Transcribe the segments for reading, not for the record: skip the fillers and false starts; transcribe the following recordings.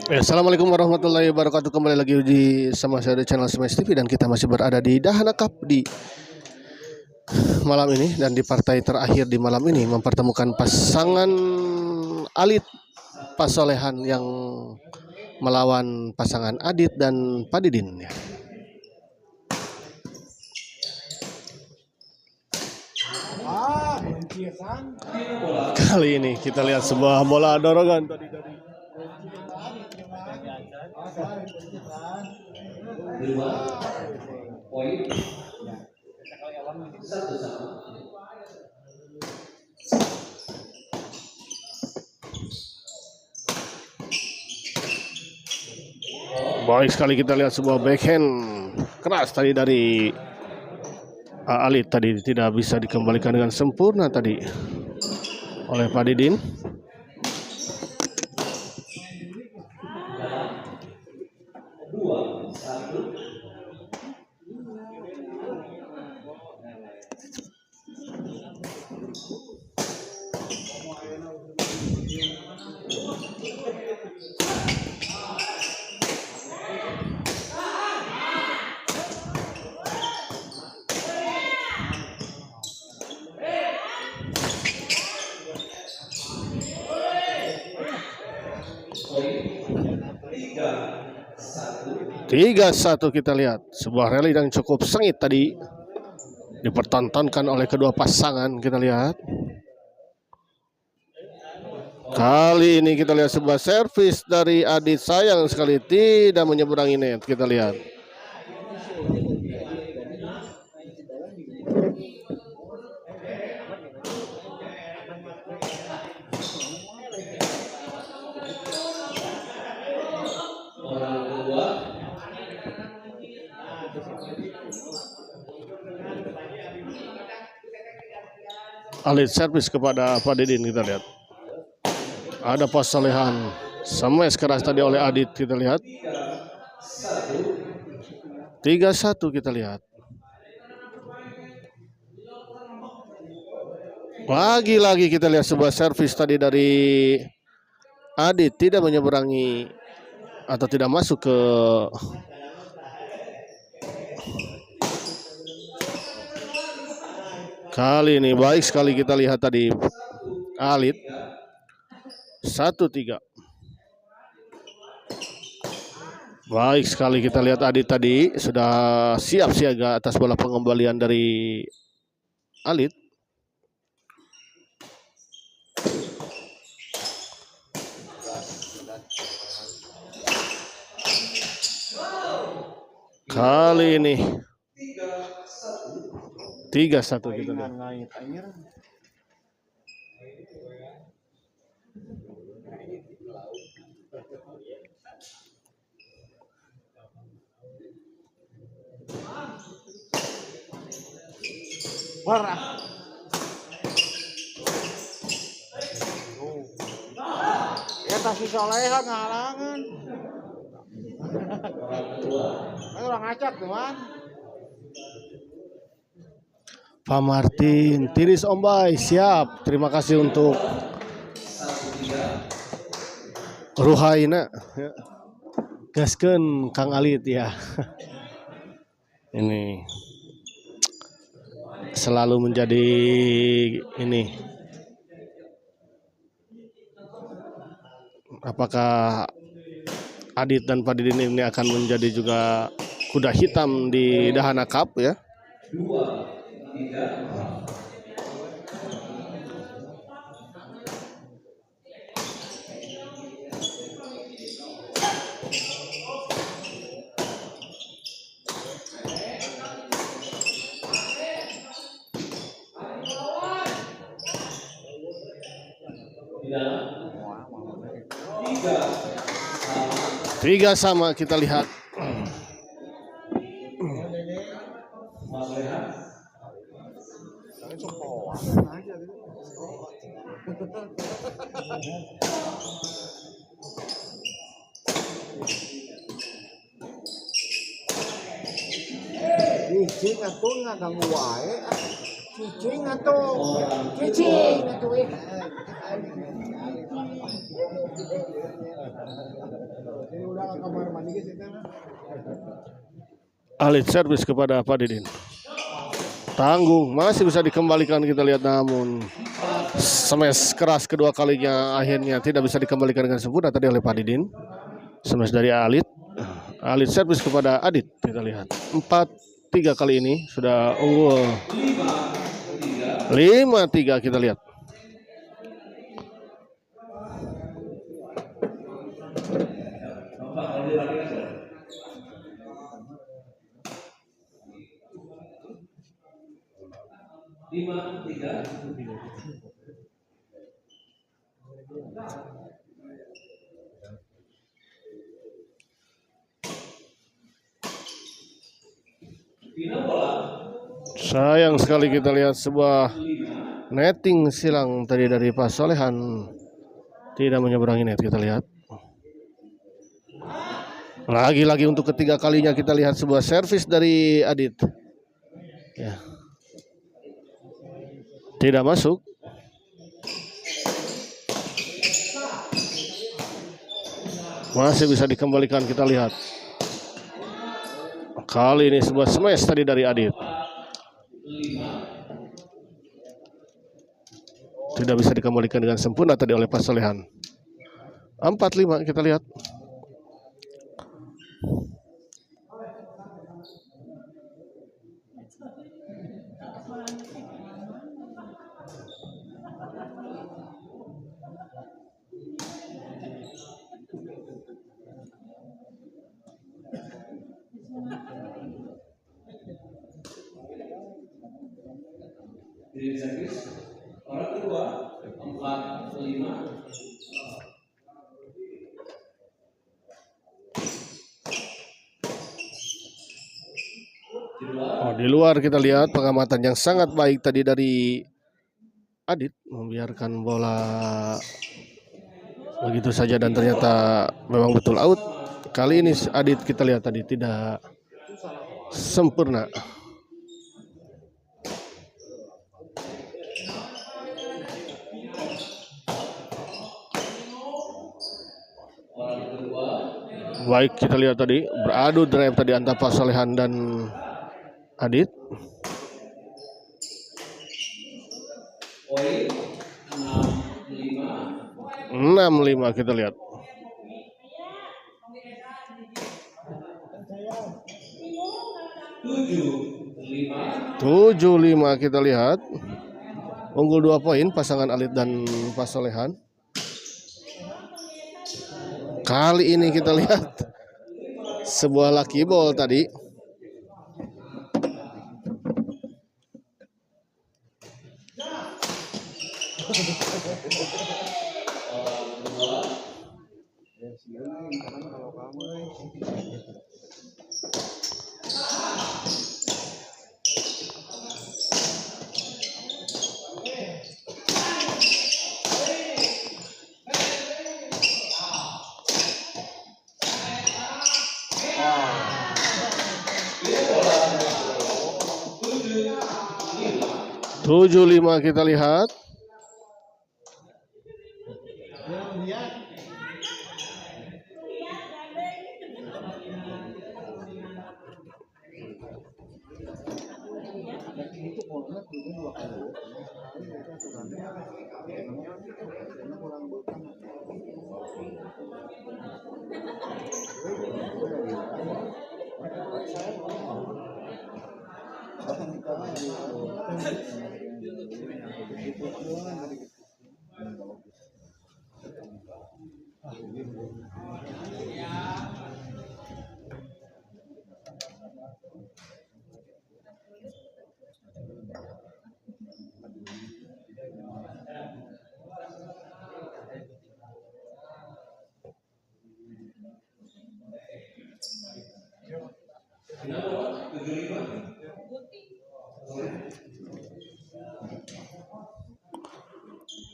Assalamualaikum warahmatullahi wabarakatuh. Kembali lagi di sama saya di channel Smash TV dan kita masih berada di Dahana Cup di malam ini, dan di partai terakhir di malam ini mempertemukan pasangan Alit Pasolehan yang melawan pasangan Adit dan Padidin ya. Kali ini kita lihat sebuah bola dorongan tadi dari baik sekali, kita lihat sebuah backhand keras tadi dari Alit, tadi tidak bisa dikembalikan dengan sempurna tadi oleh Padidin. Tiga satu, kita lihat sebuah rally yang cukup sengit tadi dipertontonkan oleh kedua pasangan. Kita lihat kali ini kita lihat sebuah servis dari Adit, sayang sekali tidak menyeberangi net. Kita lihat Alit servis kepada Padidin. Kita lihat ada Pasolehan smash keras tadi oleh Adit. Kita lihat 3-1. Kita lihat lagi-lagi kita lihat sebuah servis tadi dari Adit tidak menyeberangi atau tidak masuk ke kali ini. Baik sekali, kita lihat tadi Alit 1-3. Baik sekali, kita lihat Adit tadi sudah siap siaga atas bola pengembalian dari Alit. Kali ini 3-1 kita lihat. Parah. Ya kasih solehan ngalangan. Ayo orang ngacak teman. Pak Martin tiris ombay siap. Terima kasih untuk Ruhaina. Gaskeun Kang Alit ya. Ini selalu menjadi ini. Apakah Adit dan Padidin ini akan menjadi juga kuda hitam di Dahana Cup ya? 2-3. Tiga sama, kita lihat. Cicing atuh ngaganggu wae. Cicing atuh. Cicing atuh. Alit servis kepada Pak Didin. Tanggung, masih bisa dikembalikan, kita lihat, namun smash keras kedua kalinya akhirnya tidak bisa dikembalikan dengan sempurna tadi oleh Pak Didin. Smash dari Alit. Alit servis kepada Adit, kita lihat 4-3 kali ini sudah unggul 5-3, kita lihat. Sayang sekali, kita lihat sebuah netting silang tadi dari Pak Solehan, tidak menyeberangi net, kita lihat. Lagi-lagi untuk ketiga kalinya kita lihat sebuah servis dari Adit. Ya. Tidak masuk. Masih bisa dikembalikan, kita lihat. Kali ini sebuah smash tadi dari Adit. Tidak bisa dikembalikan dengan sempurna tadi oleh Pak Solehan. 4-5, kita lihat. Orang kedua 4-5. Di luar kita lihat pengamatan yang sangat baik tadi dari Adit, membiarkan bola begitu saja dan ternyata memang betul out. Kali ini Adit kita lihat tadi tidak sempurna. Baik, kita lihat tadi beradu drive tadi antara Pak Solehan dan Adit. Poin 6-5, kita lihat. Tujuh lima, kita lihat. Unggul 2 poin pasangan Alit dan Pak Solehan. Kali ini kita lihat sebuah lucky ball tadi. Tujuh lima, kita lihat.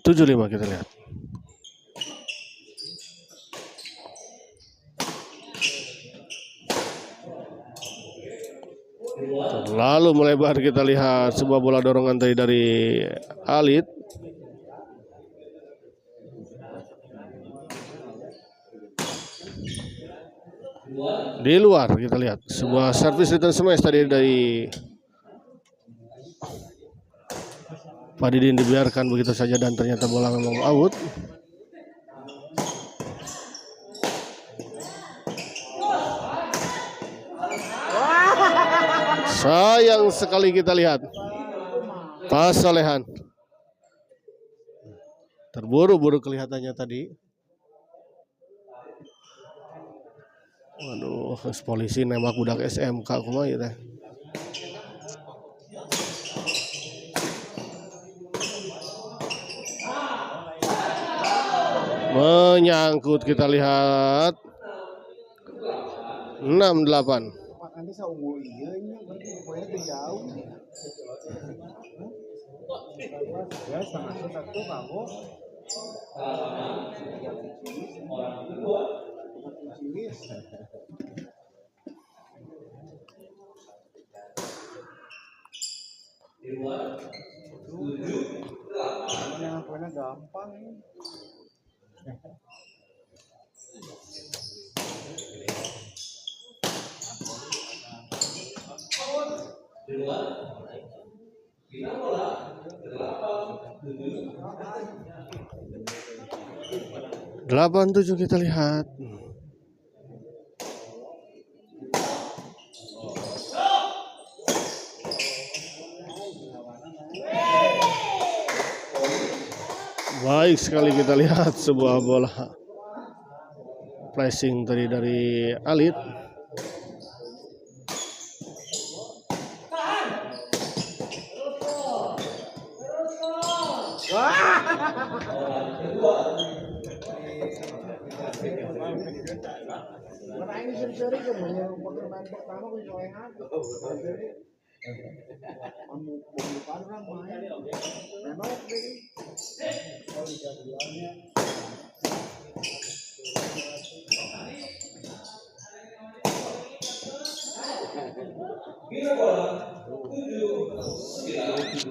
Tujuh lima, kita lihat. Lalu melebar, kita lihat sebuah bola dorongan tadi dari Alit. Di luar kita lihat sebuah servis return smash tadi dari Pak Didin, dibiarkan begitu saja dan ternyata bola memang out. Sayang sekali kita lihat pas solehan. Terburu-buru kelihatannya tadi. Waduh, polisi nembak budak SMK kumaha ieu teh. Menyangkut kita lihat 6-8. Nanti saunggul ieu nya berarti poinnya teu jauh. Ya setengah satu kamu. Yang poinnya gampang. Delapan 7 kita lihat. Baik sekali kita lihat sebuah bola flashing tadi dari Alit. Mana ini seri-seri kan pemain pertama ku solehan. Anu bukan lah main. Menok deh.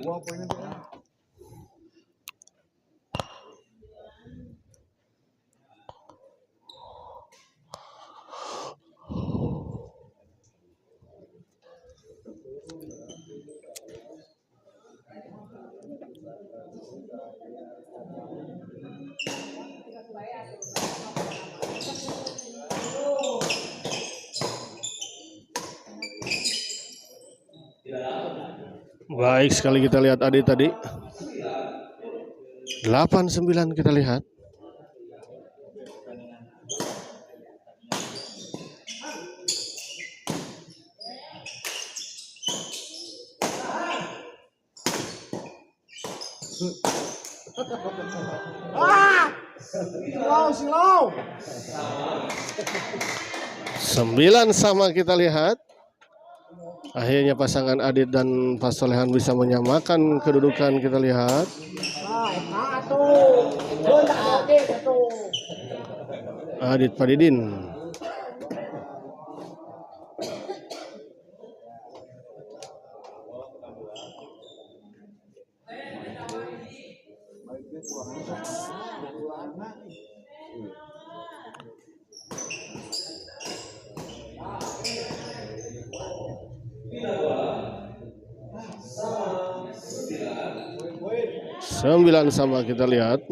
Dua poinnya tuh. Baik sekali kita lihat Adi tadi. 8-9 kita lihat. Silau. 9 sama kita lihat. Akhirnya pasangan Adit dan Pak Solehan bisa menyamakan kedudukan kita lihat. Adit Pak Didin. Sembilan sama kita lihat.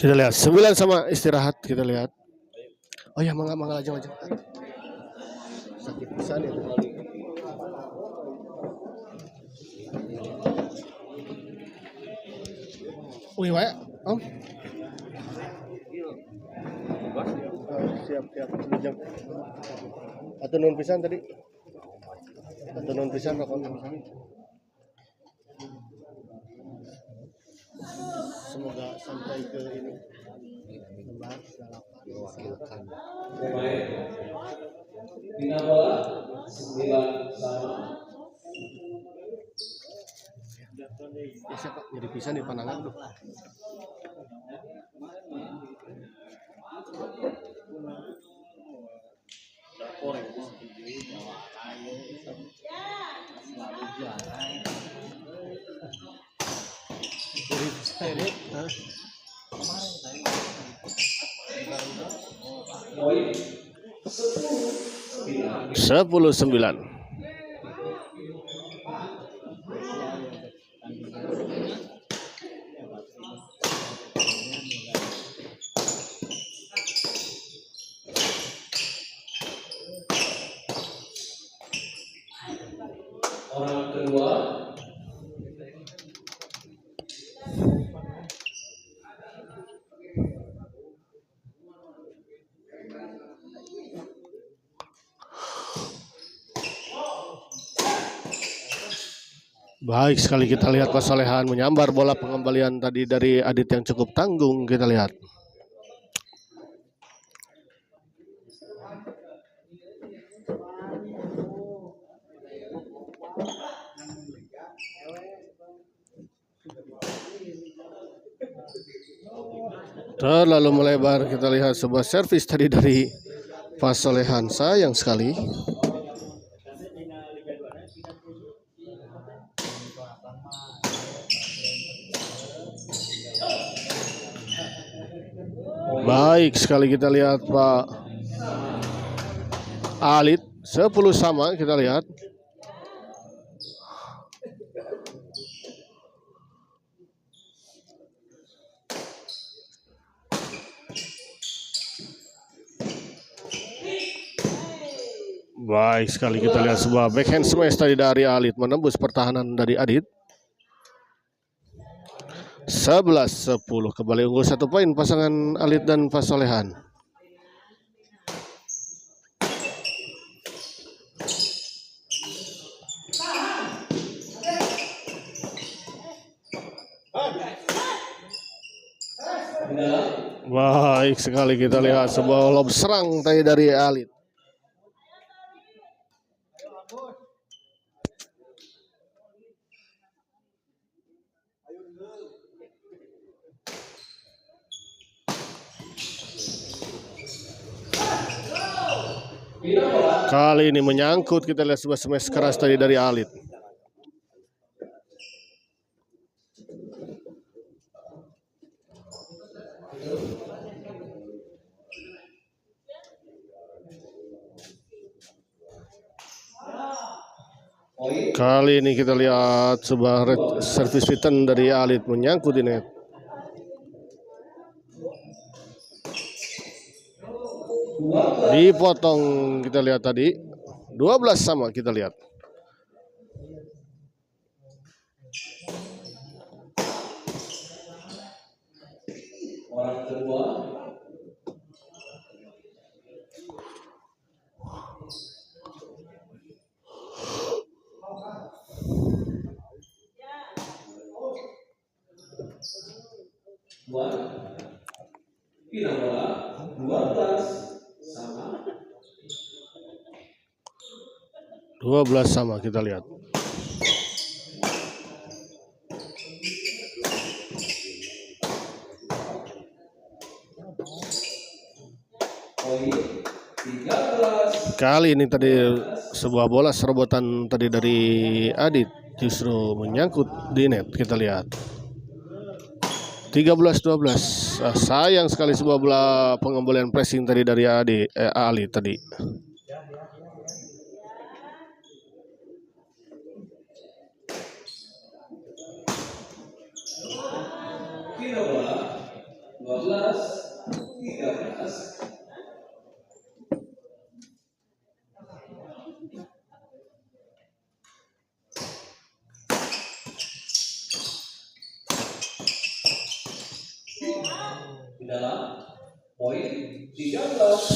Kita lihat 9 sama istirahat kita lihat. Oh ya mangga aja. Sakit pisan itu. Wih wae, Om. Siap jam. Atau non pisan tadi. Atau non pisan rokok. semoga sampai ke ini. 11-8 Mewakilkan. Pemain bina bola 9 sama. Ya siapa jadi pisah di pandangan tuh. Poin 10-9. orang kedua. Baik sekali kita lihat kesolehan menyambar bola pengembalian tadi dari Adit yang cukup tanggung, kita lihat. Terlalu melebar, kita lihat sebuah servis tadi dari Pasolehan, sayang sekali. Baik sekali kita lihat Pak Alit, 10 sama kita lihat. Baik sekali kita lihat sebuah backhand smash tadi dari Alit menembus pertahanan dari Adit. 11-10 kembali unggul 1 poin pasangan Alit dan Pasolehan. Baik sekali kita lihat sebuah lob serang tadi dari Alit. Kali ini menyangkut, kita lihat sebuah smash keras tadi dari Alit. Kali ini kita lihat sebuah service return dari Alit menyangkut di net. Dipotong kita lihat tadi 12 sama kita lihat. Orang kedua. Bina bola 12 sama. 12 sama kita lihat. Kali ini tadi sebuah bola serobotan tadi dari Adit justru menyangkut di net, kita lihat. 13-12. Sayang sekali sebuah bola pengembalian pressing tadi dari Ali tadi. Bina bola 12-13.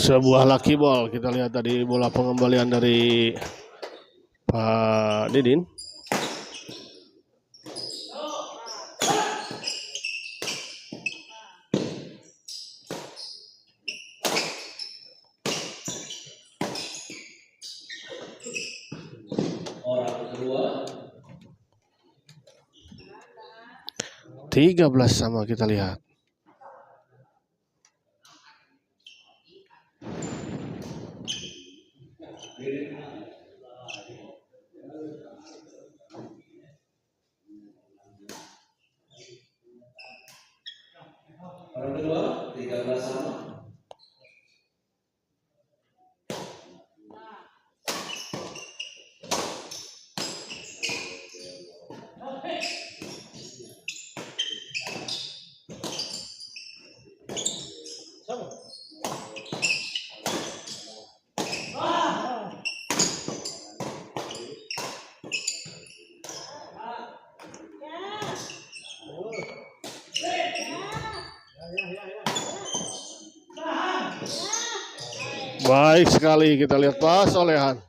Sebuah lucky ball, kita lihat tadi bola pengembalian dari Pak Didin. Orang kedua 13 sama, kita lihat. Orang kedua 13 sama. Baik sekali, kita lihat pas olehan.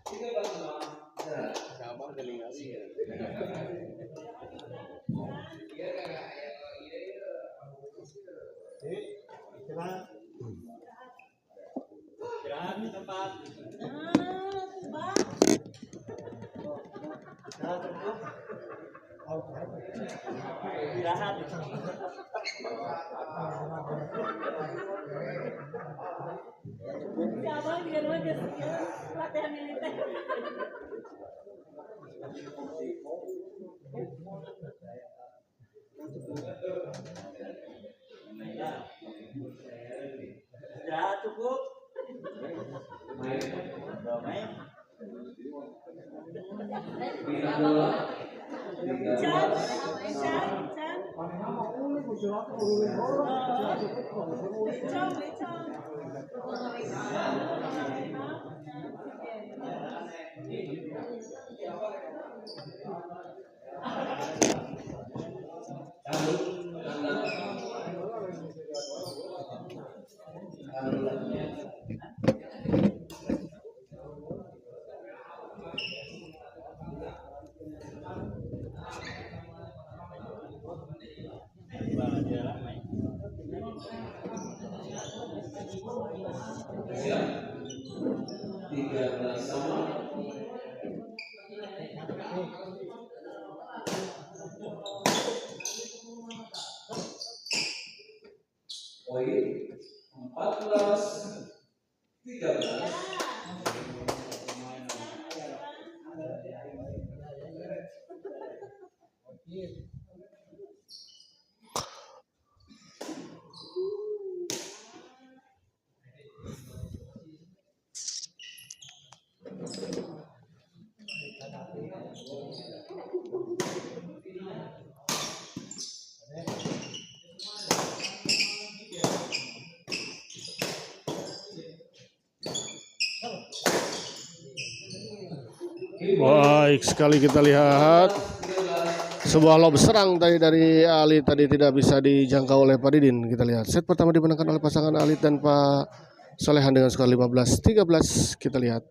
Latihan militer. Ya cukup. Bintang bola Chan. 13 sama. Poin 14-13. Baik sekali, kita lihat sebuah lob serang tadi dari Ali tadi tidak bisa dijangkau oleh Pak Didin. Kita lihat set pertama dimenangkan oleh pasangan Ali dan Pak Solehan dengan skor 15-13. Kita lihat.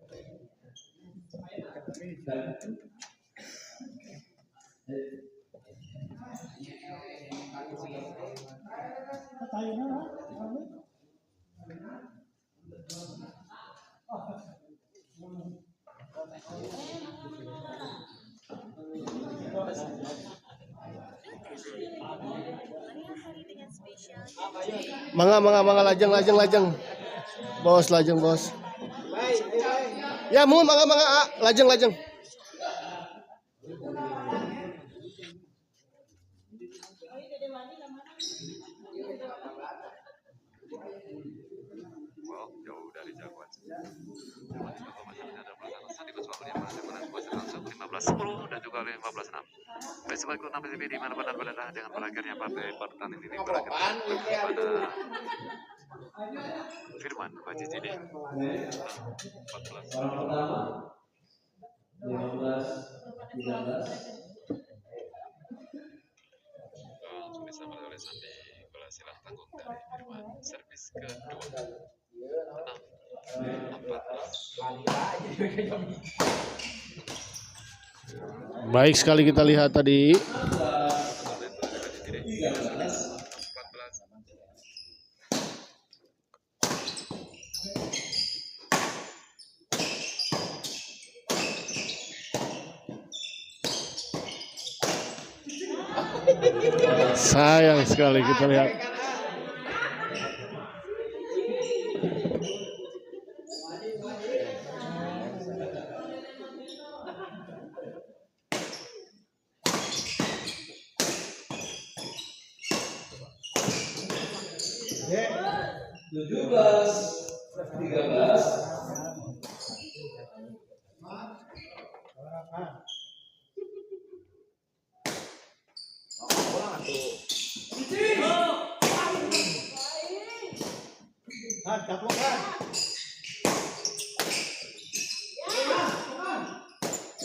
Mangga lajeng. Bos, lajeng bos. Ya mohon mangga lajeng. Jauh dari jagoan. Langsung 15-10 dan juga 15-6. Festival ke-6 PTB di mana benar berada dengan berakhirnya partai pertandingan ini berakhir pada Firman Baji Jini 14. Orang pertama 15-13. Langsung disambut oleh Sandi bola silang tanggung dari Firman. Servis kedua 6-14. Baik sekali, kita lihat tadi. Sayang sekali kita lihat. Dek, 17-13. Han, caplok Han.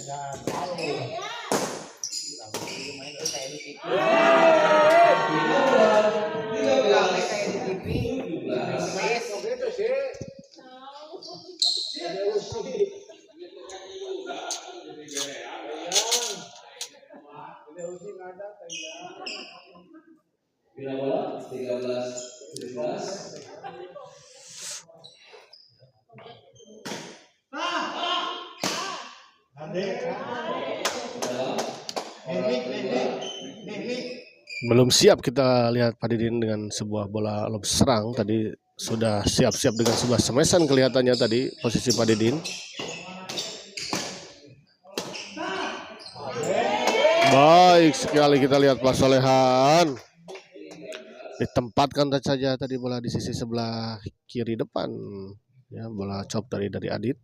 Ada tahu. Main kayak di TV. Kayak di TV. Gitu sih. Bila bola 13-17. Belum siap kita lihat Pak Didin dengan sebuah bola lob serang tadi, sudah siap-siap dengan sebuah semesan kelihatannya tadi posisi Pak Didin. Baik sekali kita lihat Pak Solehan. Ditempatkan saja tadi bola di sisi sebelah kiri depan. Ya, bola chop dari Adit.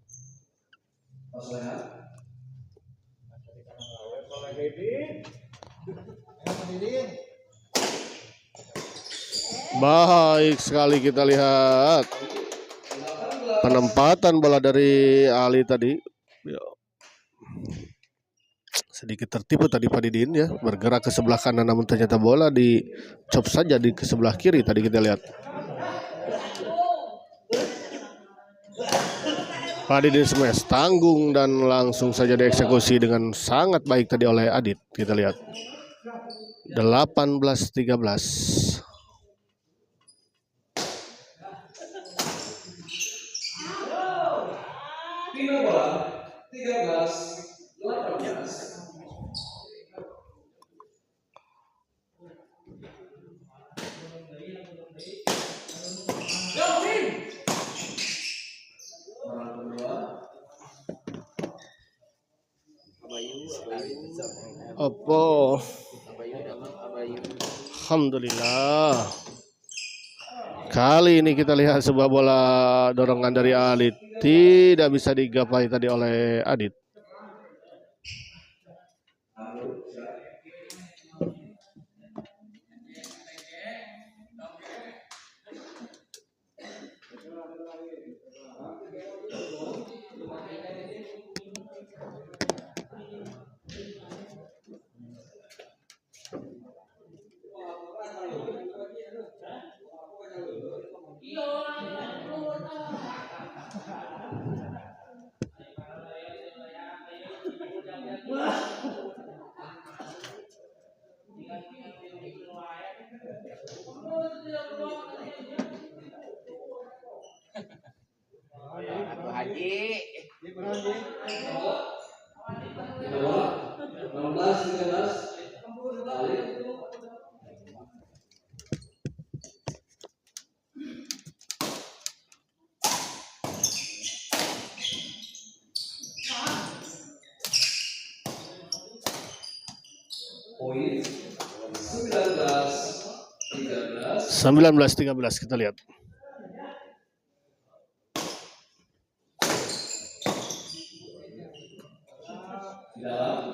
Baik sekali kita lihat penempatan bola dari Ali tadi. Ya. Sedikit tertipu tadi Pak Didin ya, bergerak ke sebelah kanan namun ternyata bola di chop saja di ke sebelah kiri tadi kita lihat. Pak Didin smash tanggung dan langsung saja dieksekusi dengan sangat baik tadi oleh Adit. Kita lihat 18-13. Final bola 13-18. Opo. Alhamdulillah. Kali ini kita lihat sebuah bola dorongan dari Adit tidak bisa digapai tadi oleh Adit. Atau Haji. Final bola 16-13. Ali. Poin 19-13. 19-13 kita lihat.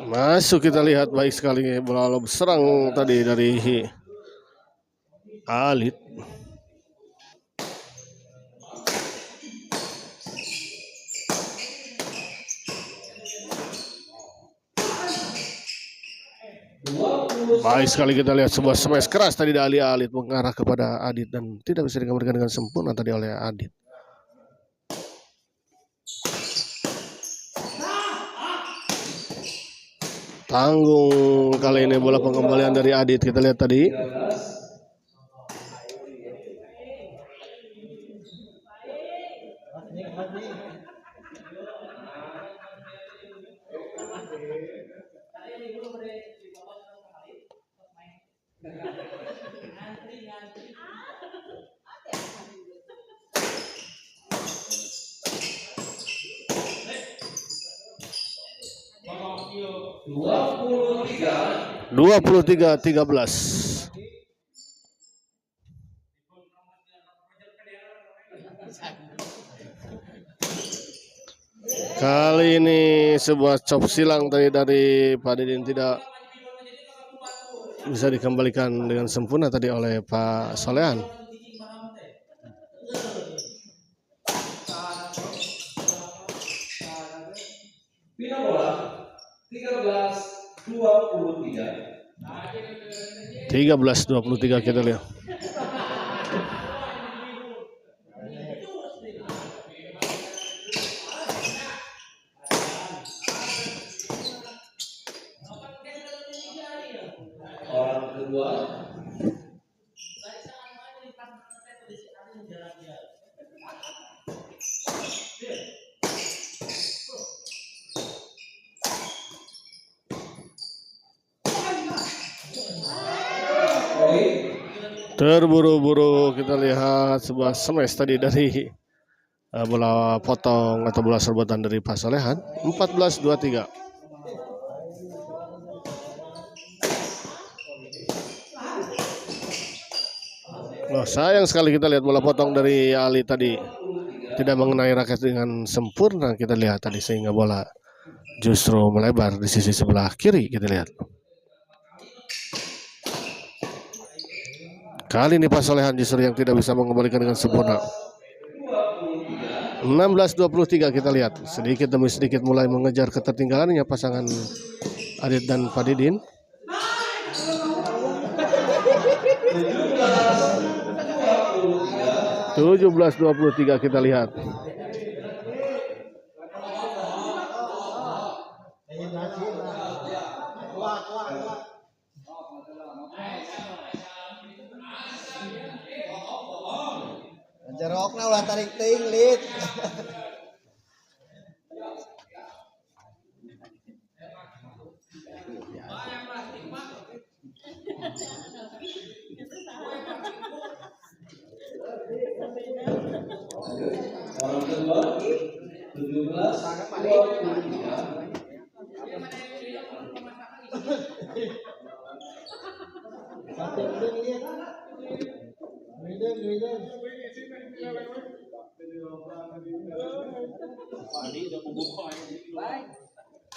Masuk kita lihat baik sekali bola lob serang tadi dari Alit. Baik sekali kita lihat sebuah smash keras tadi dari Alit mengarah kepada Adit dan tidak bisa dikembalikan dengan sempurna tadi oleh Adit. Tanggung kali ini bola pengembalian dari Adit kita lihat tadi. Dua puluh tiga. 13. Kali ini sebuah chop silang tadi dari Pak Didin tidak bisa dikembalikan dengan sempurna tadi oleh Pak Solehan. Pina bola 13-23. 13-23 kita lihat. Orang kedua. Terburu-buru kita lihat sebuah smash tadi dari bola potong atau bola serbutan dari Pak Solehan. 14-23. Oh, sayang sekali kita lihat bola potong dari Ali tadi tidak mengenai raket dengan sempurna kita lihat tadi, sehingga bola justru melebar di sisi sebelah kiri kita lihat. Kali ini Pak Solehan justru yang tidak bisa mengembalikan dengan sempurna. 16-23 kita lihat, sedikit demi sedikit mulai mengejar ketertinggalannya pasangan Adit dan Pak Didin. 17-23 kita lihat. Jerokna ulah tarik ting lit. Orang kedua 17-23.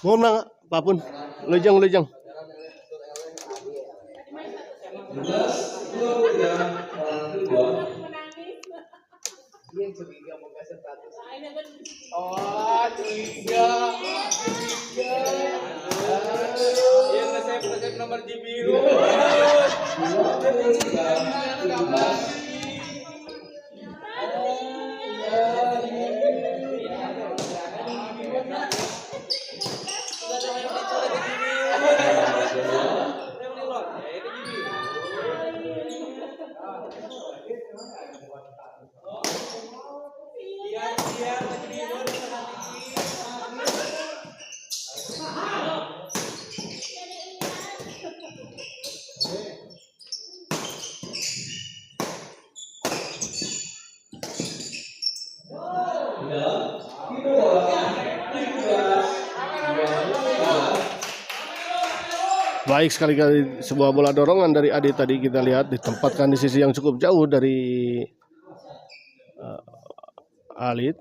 Mohon bang, apapun, lejang. 17-23. Orang kedua. Nomor di biru. Baik sekali sebuah bola dorongan dari Adit tadi kita lihat ditempatkan di sisi yang cukup jauh dari Alit.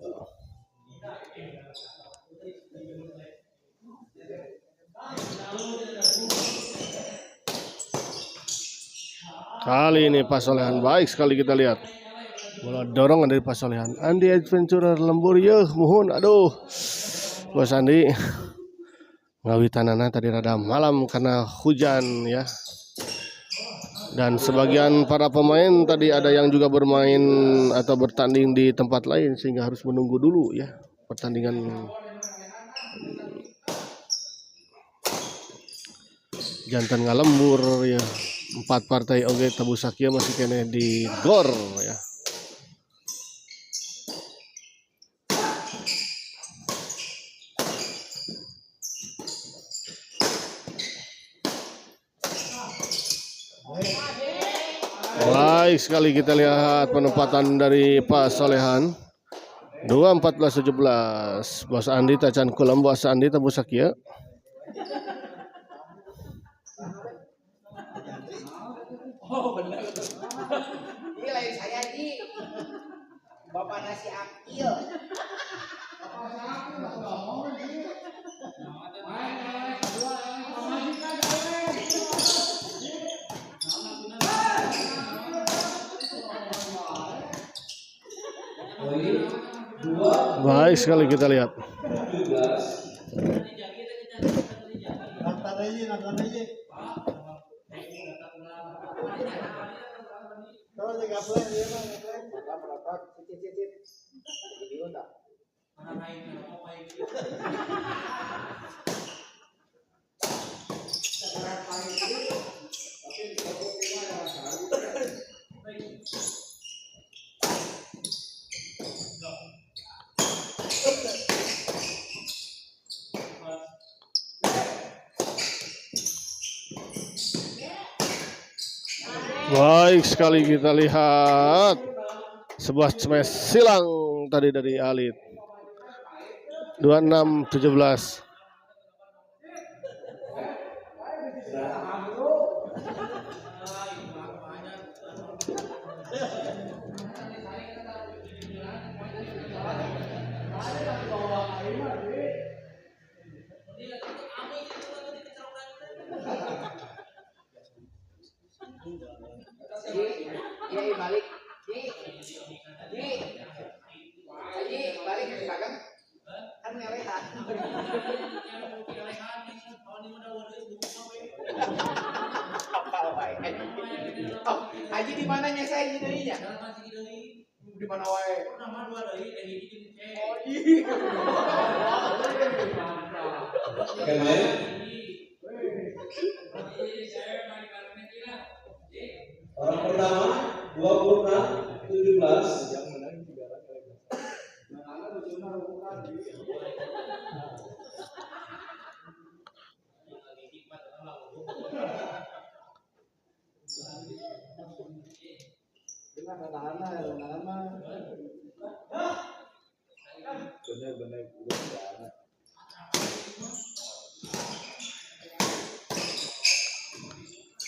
Kali ini Pak Solehan baik sekali kita lihat. Bola dorongan dari Pak Solehan. Andi Adventurer lembur yeuh muhun, aduh. Bos Andi ngawitanana tadi rada malam karena hujan ya. Dan sebagian para pemain tadi ada yang juga bermain atau bertanding di tempat lain sehingga harus menunggu dulu ya pertandingan jantan ngalembur ya. 4 partai oge tabu sakia masih kene di gor ya. Baik sekali kita lihat penempatan dari Pak Solehan. 2-14-17. Bos Andi tacan kulam bos Andi tembus sakia. Ini lain saya Ji. Bapak nasi akil. Poin 2 Baik sekali kita lihat. 17. Baik sekali kita lihat sebuah smash silang tadi dari Alit. 26-17. Ji balik. Ji balik ke belakang. Kan ngelehan. Oh, Haji di mananya saya Haji darinya? Di mana wae? Oh, iya. Kemen. Orang pertama 26-17.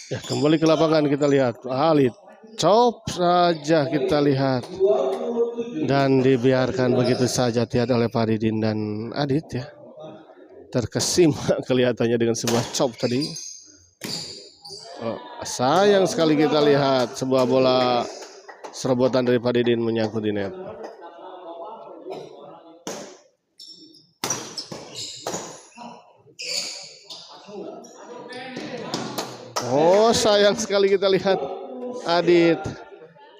Ya, kembali ke lapangan kita lihat Alit cop saja kita lihat dan dibiarkan begitu saja tiada oleh Faridin dan Adit ya. Terkesima kelihatannya dengan sebuah chop tadi. Oh, sayang sekali kita lihat sebuah bola serobotan dari Faridin menyangkut di net. Oh, sayang sekali kita lihat Adit.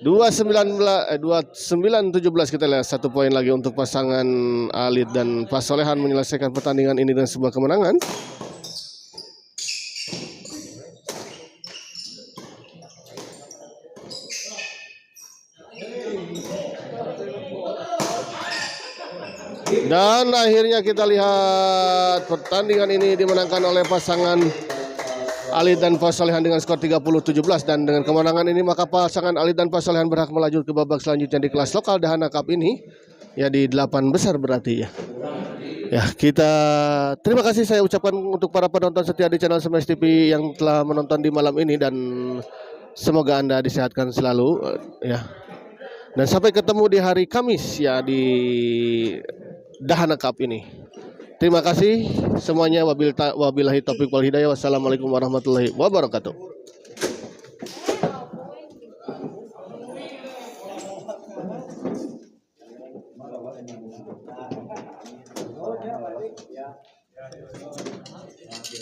29-17 kita lihat 1 poin lagi untuk pasangan Alit dan Pak Solehan menyelesaikan pertandingan ini dengan sebuah kemenangan. Dan akhirnya kita lihat pertandingan ini dimenangkan oleh pasangan Alit dan Pak Solehan dengan skor 30-17, dan dengan kemenangan ini maka pasangan Alit dan Pak Solehan berhak melaju ke babak selanjutnya di kelas lokal Dahana Cup ini ya, di 8 besar berarti ya. Ya, kita terima kasih saya ucapkan untuk para penonton setia di channel Smash TV yang telah menonton di malam ini, dan semoga Anda disehatkan selalu ya. Dan sampai ketemu di hari Kamis ya di Dahana Cup ini. Terima kasih semuanya. Wabillahi taufiq wal hidayah. Wassalamualaikum warahmatullahi wabarakatuh. Ya.